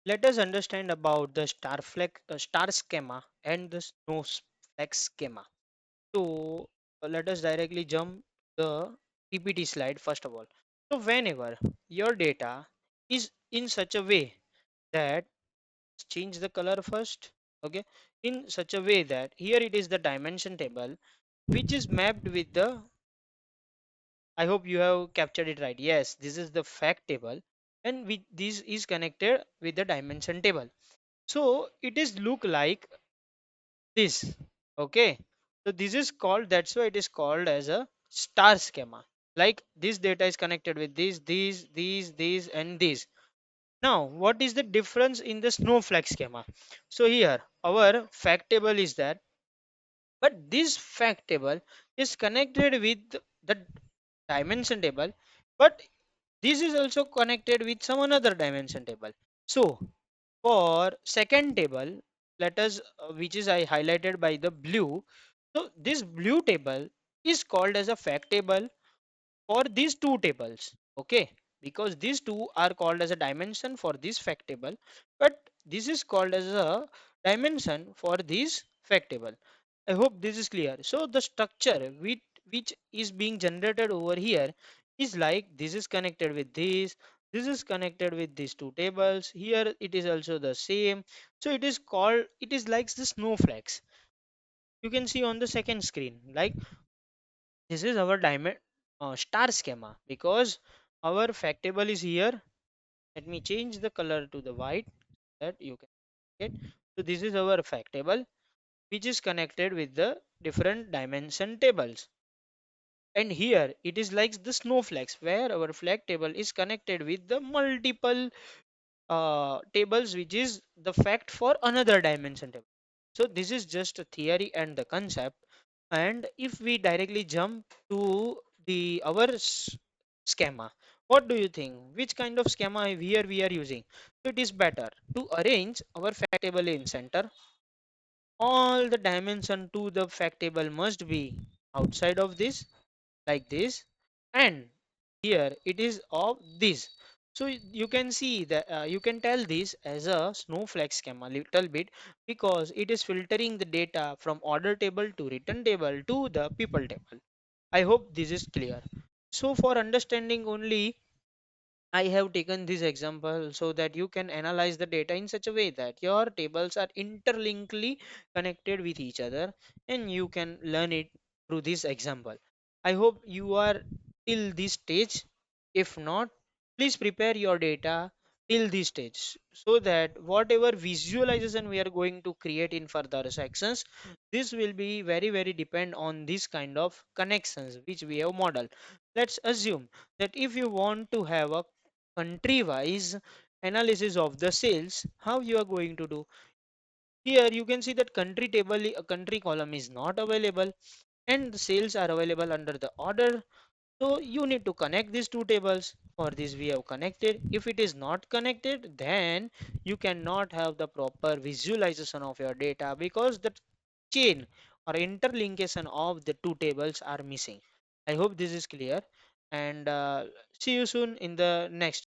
let us understand about the star schema and the snowflake schema. So let us directly jump the PPT slide first of all. So whenever your data is in such a way that, change the color first, okay, in such a way that here it is the dimension table which is mapped with the, I hope you have captured it right. Yes, this is the fact table, and this is connected with the dimension table. So it is look like this. Okay. So this is called, that's why it is called as a star schema. Like this data is connected with this, these, and these. Now, what is the difference in the snowflake schema? So here, our fact table is there, but this fact table is connected with the dimension table, but this is also connected with some another dimension table. So for second table, let us which is I highlighted by the blue. So this blue table is called as a fact table for these two tables, okay, because these two are called as a dimension for this fact table, but this is called as a dimension for this fact table. I hope this is clear. So the structure which is being generated over here is like this is connected with this is connected with these two tables. Here it is also the same. So it is called, it is like the snowflakes. You can see on the second screen. Like this is our diamond star schema because our fact table is here. Let me change the color to the white that you can get. So this is our fact table which is connected with the different dimension tables, and here it is like the snowflakes where our flag table is connected with the multiple tables which is the fact for another dimension table. So this is just a theory and the concept. And if we directly jump to the our schema, what do you think, which kind of schema here we are using? So it is better to arrange our fact table in center. All the dimension to the fact table must be outside of this, like this, and here it is of this. So you can see that you can tell this as a snowflake schema little bit because it is filtering the data from order table to return table to the people table. I hope this is clear. So for understanding only, I have taken this example so that you can analyze the data in such a way that your tables are interlinkly connected with each other, and you can learn it through this example. I hope you are till this stage. If not, please prepare your data till this stage so that whatever visualization we are going to create in further sections, this will be very depend on this kind of connections which we have modeled. Let's assume that if you want to have a country wise analysis of the sales, how you are going to do? Here you can see that country table, a country column is not available, and the sales are available under the order. So you need to connect these two tables. For this we have connected. If it is not connected, then you cannot have the proper visualization of your data because the chain or interlinkation of the two tables are missing. I hope this is clear, and see you soon in the next